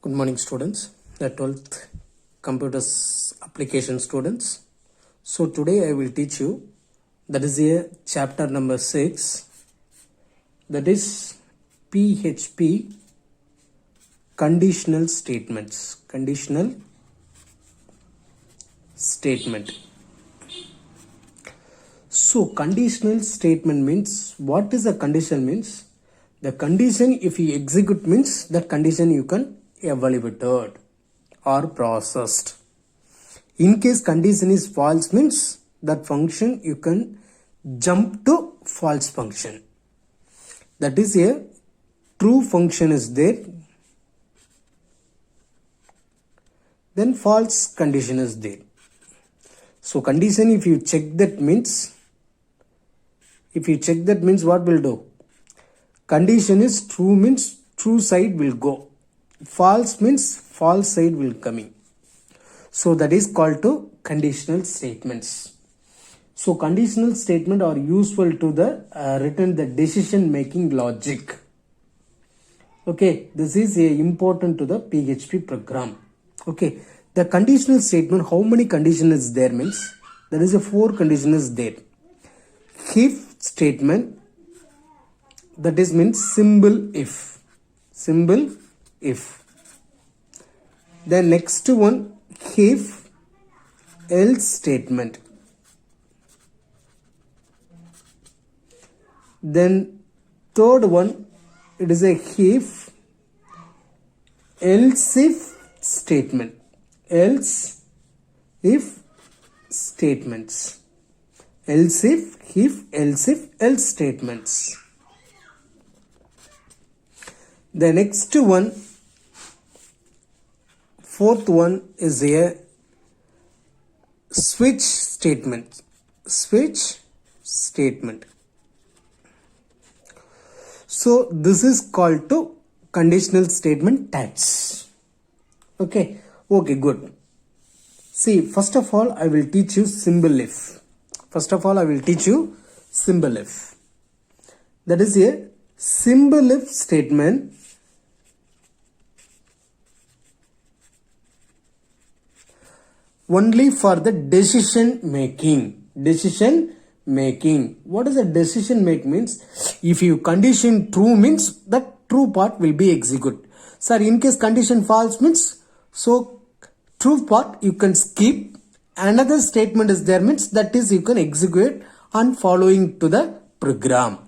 Good morning, students. The 12th computers application students. So today I will teach you, that is a chapter number 6, that is PHP conditional statements. Conditional statement. So conditional statement means, what is a condition means? The condition if you execute means that condition you can evaluated or processed. In case condition is false means that function you can jump to false function. That is a true function is there, then false condition is there. So condition if you check that means, what will do? Condition is true means true side will go. False means false side will coming. So that is called to conditional statements. So conditional statement are useful to the written the decision making logic. Okay, this is important to the PHP program. Okay, the conditional statement, how many condition is there means, there is a 4 condition is there. If statement, that is means symbol if. The next one, if else statement. Then third one, it is a if else if statement. Else if statements. Else if else statements. The next one, fourth one is a switch statement. Switch statement. So this is called to conditional statement types. Okay, good. See, first of all, I will teach you symbol if. That is a symbol if statement. Only for the decision making. What is a decision make means? If you condition true means that true part will be executed. Sir, in case condition false means, so true part you can skip. Another statement is there means that is you can execute and following to the program.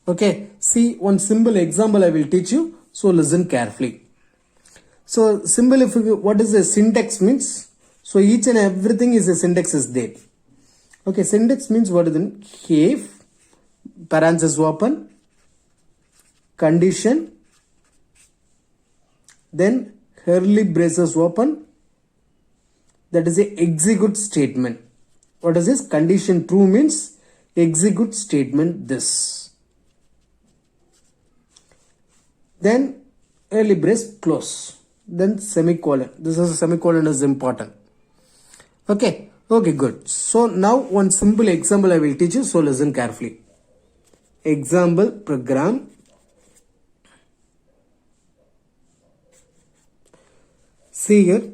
Okay, see one simple example I will teach you. So listen carefully. So symbol if what is the syntax means? So each and everything is a syntax is there. Okay, syntax means what is then? If parenthesis open, condition, then curly braces open, that is a execute statement. What is this? Condition true means execute statement this. Then curly brace close, then semicolon. This is a semicolon is important. Okay, good. So now one simple example I will teach you. So listen carefully. Example program. See here,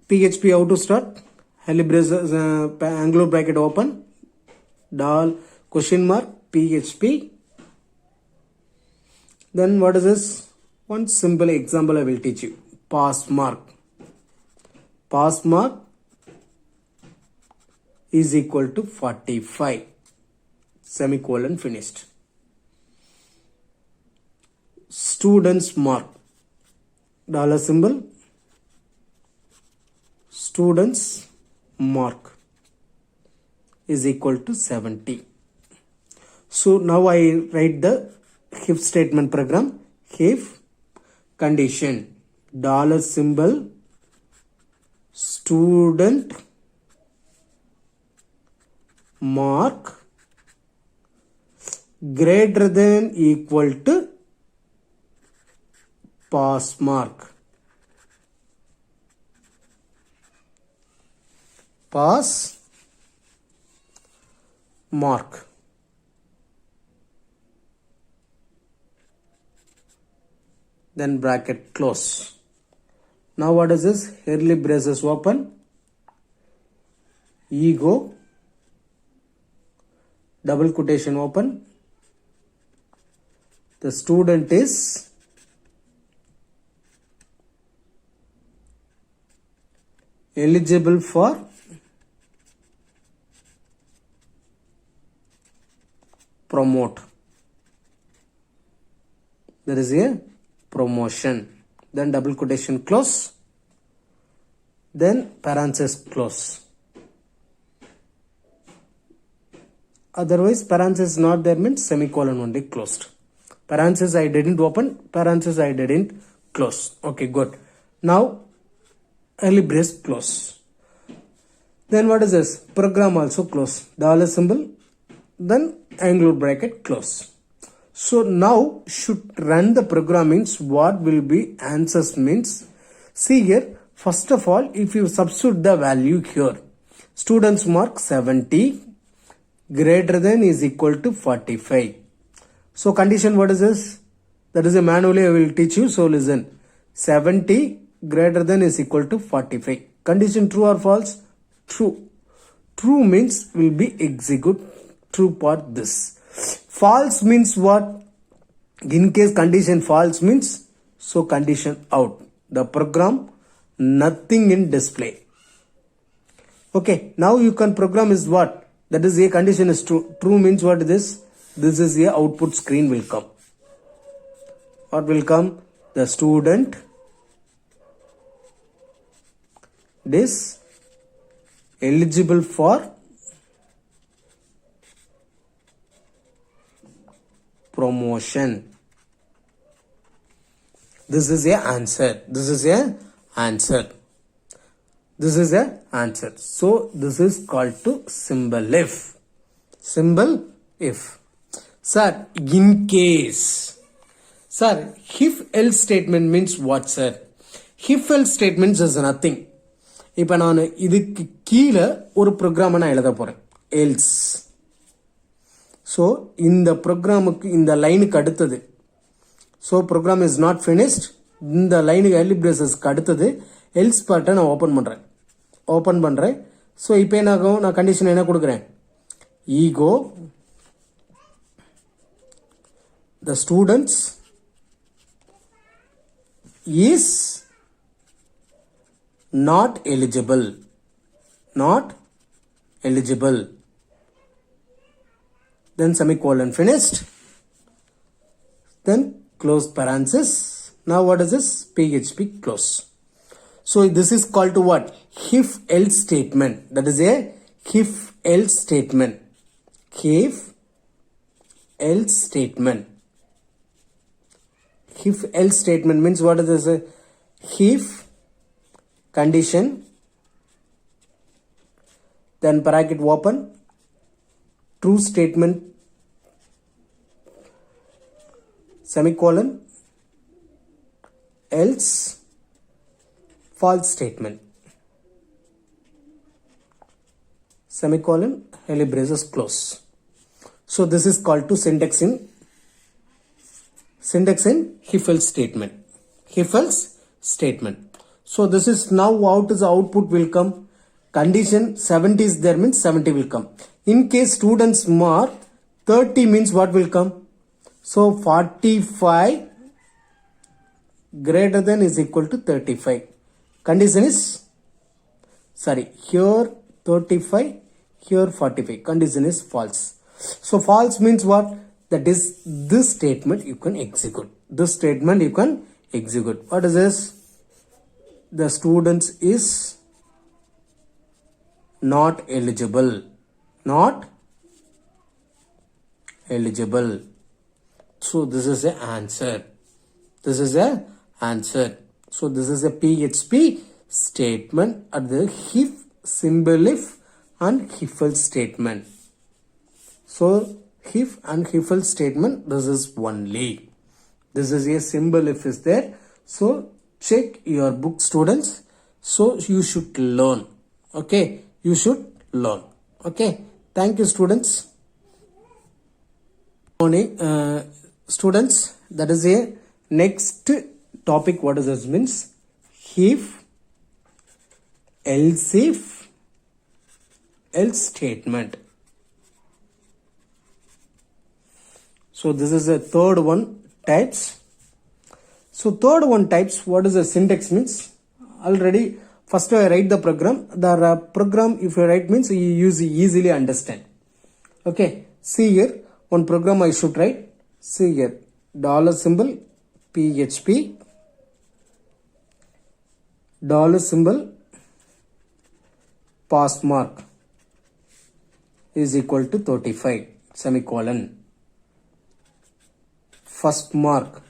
PHP how to start. Curly braces, angular bracket open, $, question mark, PHP. Then what is this? One simple example I will teach you. Pass mark is equal to 45. Semicolon finished. Students mark. Dollar symbol. Students mark is equal to 70. So now I write the if statement program. If condition dollar symbol student mark greater than equal to pass mark. Pass mark. then bracket close. Now what is this? Curly braces open. Ego. Double quotation open. The student is eligible for promote. There is a promotion. Then double quotation close. Then parenthesis close. Otherwise parenthesis not there means semicolon only closed. Parenthesis I didn't open, parenthesis I didn't close. Okay, good. Now curly brace close. Then what is this? Program also close. Dollar symbol, then angular bracket close. So now should run the program means what will be answers means. See here, first of all, if you substitute the value here, students mark 70 greater than is equal to 45. So condition what is this? That is a manually I will teach you. So listen, 70 greater than is equal to 45. Condition true or false? True. True means will be execute. True part this. False means what? In case condition false means, so condition out. The program nothing in display. Okay, now you can program is what? That is a condition is true. True means what is this? This is a output screen will come. What will come? The student is eligible for promotion. This is a answer. This is a answer. This is a answer. So this is called to symbol if. Symbol if. Sir, in case. Sir, if else statement means what, sir? If else statements is nothing. இப்போ நான் இதுக்கு கீழே ஒரு ப்ரோக்ராமை நான் எழுத போறேன். else. So இந்த ப்ரோக்ராமுக்கு இந்த லைனுக்கு அடுத்தது. So program is not finished. இந்த லைனுக்கு எர்லி பிரேசஸ்க்கு அடுத்தது எல்ஸ் பார்ட்டை நான் ஓப்பன் பண்ணுறேன். ஸோ இப்போ என்ன ஆகும்? நான் கண்டிஷன் என்ன கொடுக்குறேன்? ஈகோ the students is not eligible. Then semicolon finished. Then close parenthesis. Now what is this? PHP close. So this is called to what? If else statement. That is a if else statement. If else statement. If else statement means what is this? If condition, then bracket open, true statement, semicolon, else, false statement, semicolon, curly braces close. So this is called to syntax in if else statement. If else statement. So this is now out is the output will come. Condition 70 is there means 70 will come. In case students mark 30 means what will come? So 45 greater than is equal to 35. Condition is here 35, here 45. Condition is false. So false means what? That is this statement you can execute. This statement you can execute. What is this? The students is not eligible. So this is the answer. So this is a PHP statement at the if, symbol if and if else statement. So if and if else statement, this is only. This is a symbol if is there. So check your book, students. So you should learn. Okay, you should learn. Okay, thank you, students. Students, that is a next topic. What does this means? if, else if, else statement. So this is the third one types. So third one types, what is the syntax means? Already first I write the program. The program if you write means you use easily understand. Okay, see here one program I should write. See here dollar symbol PHP dollar symbol pass mark is equal to 35 semicolon. First mark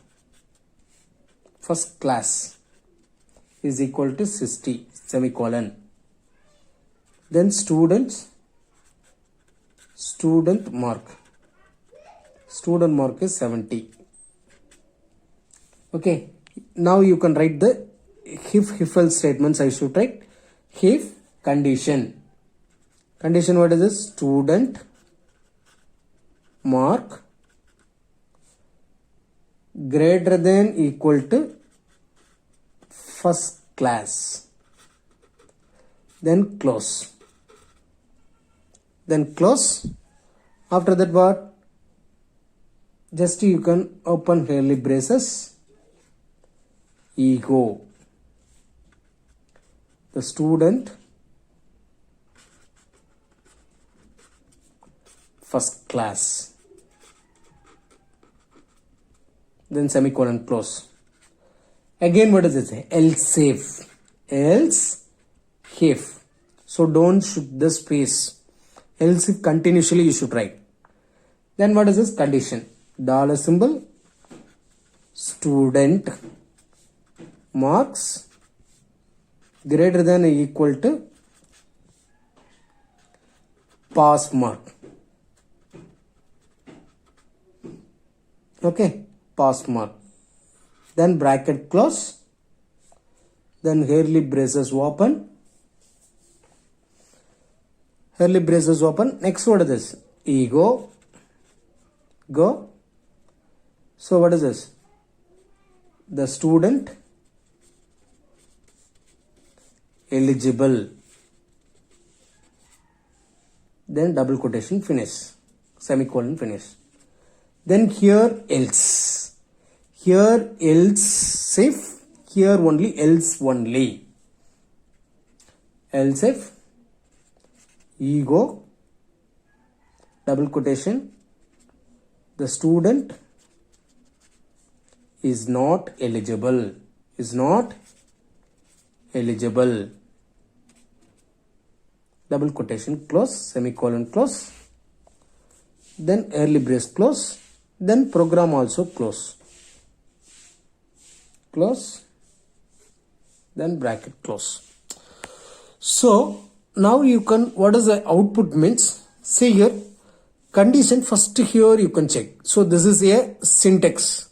first class is equal to 60 semicolon. Then student mark is 70. Okay, now you can write the if else statements. I should write if condition what is this? Student mark greater than equal to first class, then close. After that what? Just you can open curly braces, ego, the student first class, then semicolon close. Again what does it say? Else if. So don't shoot the space. Else if continuously you should write. Then what is this? Condition. Dollar symbol student marks greater than or equal to pass mark. Okay, pass mark. Then bracket close. Then curly braces open. Next what is this? Ego. Go. So what is this? The student eligible. Then double quotation finish. Semicolon finish. Then here else. Here else if. Here only else only. Else if. Ego. Double quotation. The student is not eligible. Double quotation close, semicolon close. Then curly brace close. Then program also close. Then bracket close. So now you can, what is the output means? See here, condition first here you can check. So this is a syntax.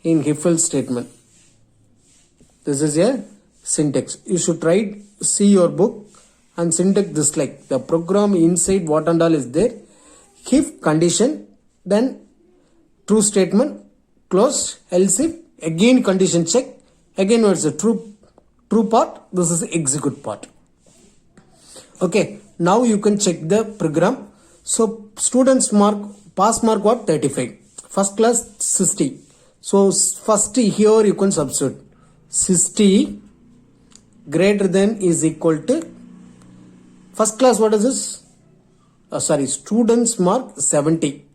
In if else statement. This is a syntax. You should try, see your book and syntax this like the program inside what and all is there. If condition, then true statement, close, else if, again condition check, again what's the true part, this is the execute part. Okay, now you can check the program. So students mark, pass mark what? 35. First class 60. So first here you can substitute 60 greater than is equal to first class. What is this? Students mark 70.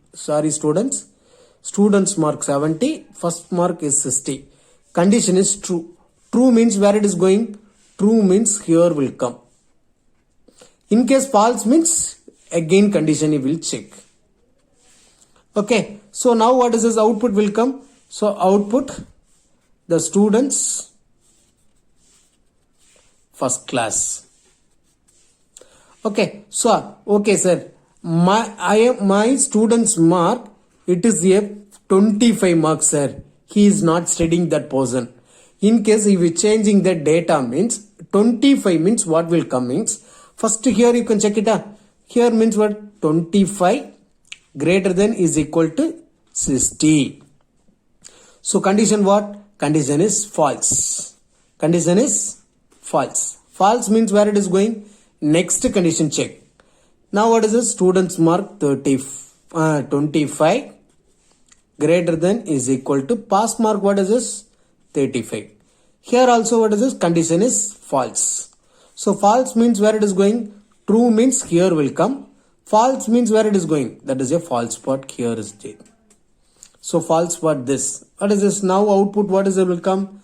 Students mark 70. First mark is 60. Condition is true. True means where it is going. True means here will come. In case false means again condition you will check. Okay. So now what is this? Output will come. So output, the students first class. Okay. So okay sir, my students mark, it is a 25 marks sir. He is not studying that portion. In case if we changing the data means 25 means what will come means first here you can check it out. Here means what? 25 greater than is equal to 60. So condition what? Condition is false. Condition is false. False means where it is going? Next condition check. Now what is this? Students mark 25 greater than is equal to pass mark. What is this? 35. Here also what is this? Condition is false. So false means where it is going? True means here will come. False means where it is going? That is a false part here is there. So false what this? What is this? Now output what is it will come?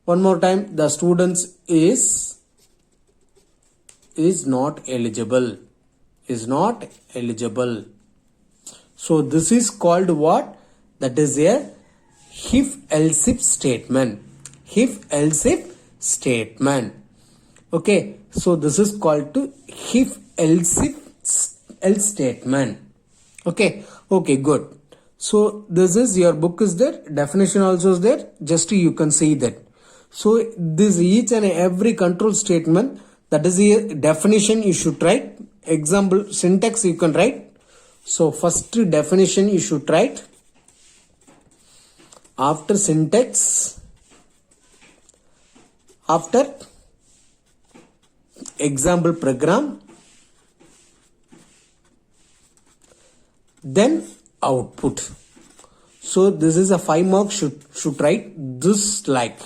One more time. The students is not eligible. Is not eligible. So this is called what? That is a if else if statement. If else if statement. Okay. So this is called to if else if else statement. Okay. Okay, good. So this is your book is there. Definition also is there. Just you can see that. So this each and every control statement, that is the definition you should write. Example syntax you can write. So first definition you should write. After syntax, after example program, then output. So this is a 5 marks should write this like.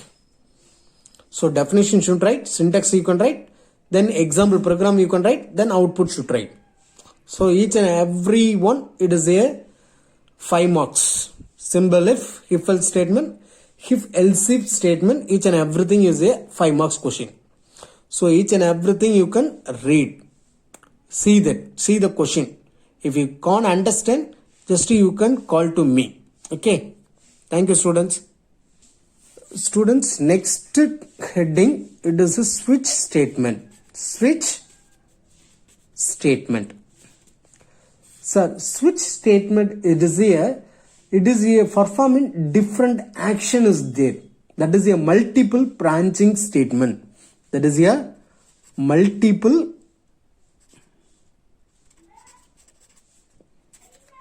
So definition should write, syntax you can write, then example program you can write, then output should write. So each and every one it is a 5 marks. Symbol if else statement, if else if statement, each and everything is a 5 marks question. So each and everything you can read. See the question. If you can't understand, just you can call to me. Okay. Thank you, students. Students, next heading, it is a switch statement. Switch statement. Sir, switch statement, it is a performing different action is there. That is a multiple branching statement. That is a multiple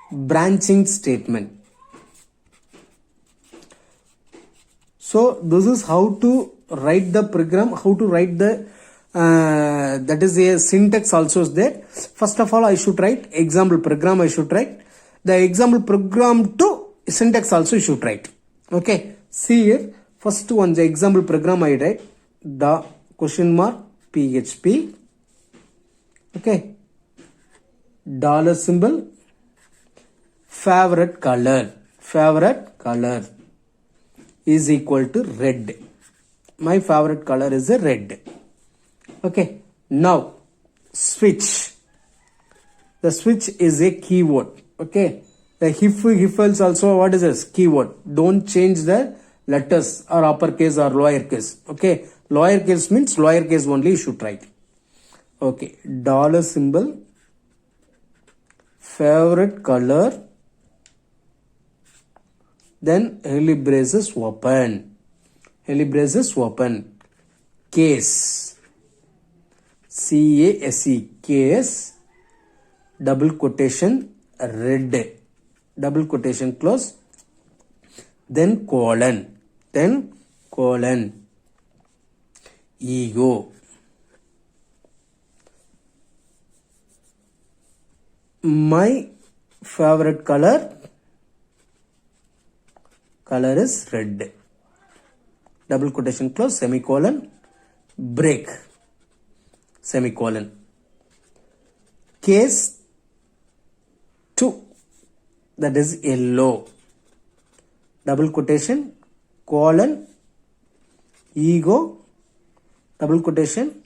branching statement. So this is how to write the program, how to write the that is a syntax also is there. First of all, I should write example program. I should write the example program to syntax also you should write. Okay. See here. First one the example program I write the question mark PHP. Okay. Dollar symbol. Favorite color is equal to red. My favorite color is a red. Okay. Now switch. The switch is a keyword. Okay. The if else also what is this? Keyword. Don't change the letters or uppercase or lowercase. Okay. Lowercase means lowercase only you should write. Okay. Dollar symbol. Favorite color. Then curly braces open. Curly braces open. Case. CASE. Case. Double quotation red. Double quotation close. Then colon. Ego. My favorite color is red. Double quotation close, semicolon, break, semicolon. Case 2, that is yellow. Double quotation, colon, ego, double quotation,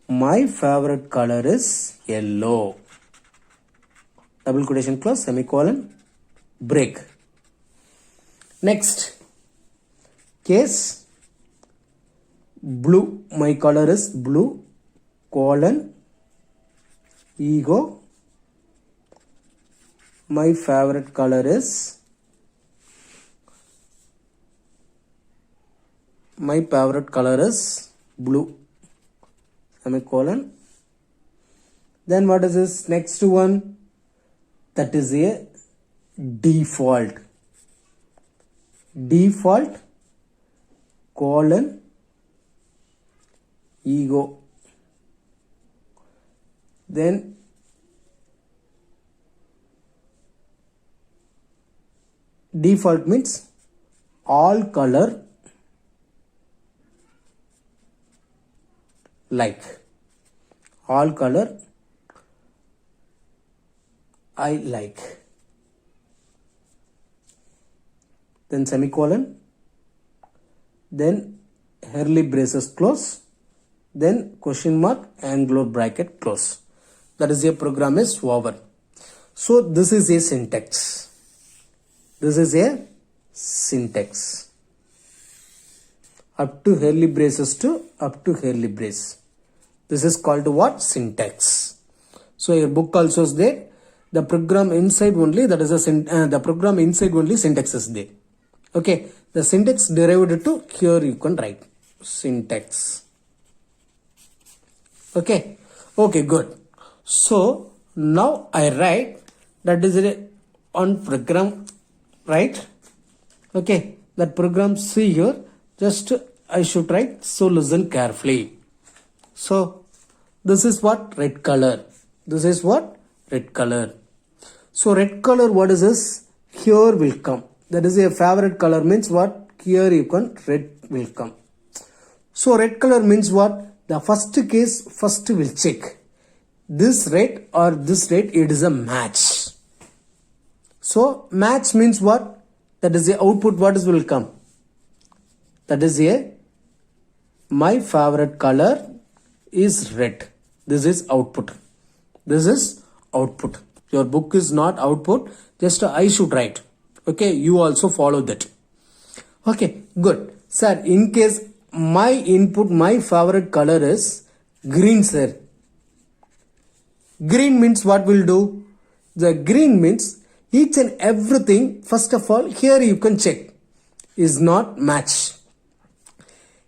my favorite color is yellow. Double quotation close, semicolon, break. Next, case blue. My color is blue. Colon, ego. My favorite color is blue. Semicolon. Then what is this next one? That is a default. default colon ego, then default means all color like, all color I like, then semicolon, then curly braces close, then question mark, angular bracket close. That is, a program is over. So this is a syntax. This is a syntax. Up to curly braces to up to curly brace. This is called what? Syntax. So your book also is there. The program inside only, that is the program inside only syntax is there. Okay, the syntax derived to here you can write syntax. Okay, okay, good. So now I write, that is a on program, right? Okay, that program see here, just I should write, so listen carefully. So this is what? Red color. This is what? Red color. So red color, what is this? Here will come. That is a favorite color means what? Here you can, red will come. So red color means what? The first case, first will check. This red or this red, it is a match. So match means what? That is the output, what is will come? That is a, my favorite color is red. This is output. This is output. Your book is not output, just I should write. Okay, you also follow that. Okay, good. Sir, in case my input, my favorite color is green, sir. Green means what will do? The green means each and everything, first of all, here you can check. Is not match.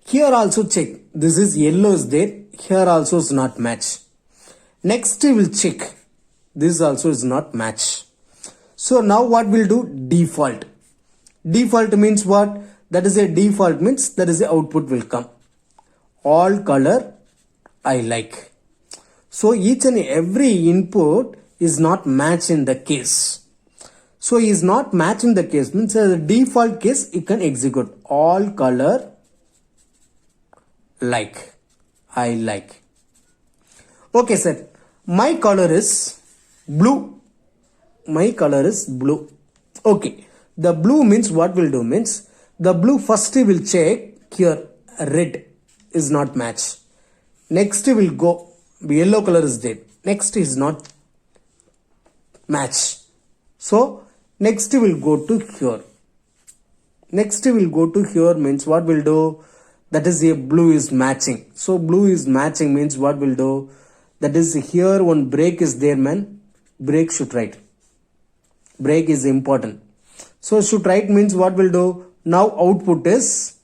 Here also check. This is yellow is there. Here also is not match. Next we will check. This also is not match. So now what we'll do? Default. Default means what? That is a default means that is the output will come. All color I like. So each and every input is not match in the case. So is not match in the case means the default case you can execute. All color like. I like. Okay, sir. My color is blue. My color is blue. Okay. The blue means what will do means the blue first will check here. Red is not match. Next will go. Yellow color is there. Next is not match. So next will go to here. Next will go to here means what will do? That is a blue is matching. So blue is matching means what will do? That is here one break is there, man. Break should write. Break is important. So should write means what will do? Now output is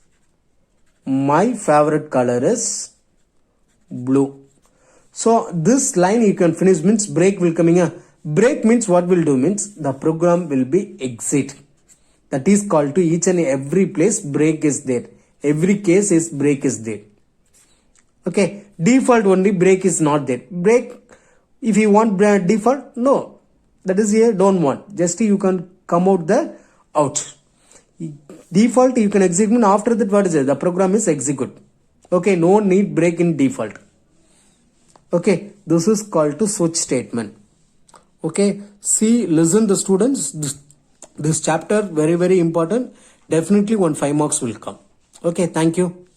my favorite color is blue. So this line you can finish means break will coming here. Break means what will do means the program will be exit. That is called to each and every place break is there. Every case is break is there. Okay. Default only break is not there. Break, if you want default, no. That is here, don't want. Just you can come out the out. Default you can execute. After that what is it? The program is execute. Okay. No need break in default. Okay. This is called to switch statement. Okay. See, listen the students. This chapter very, very important. Definitely 5 marks will come. Okay. Thank you.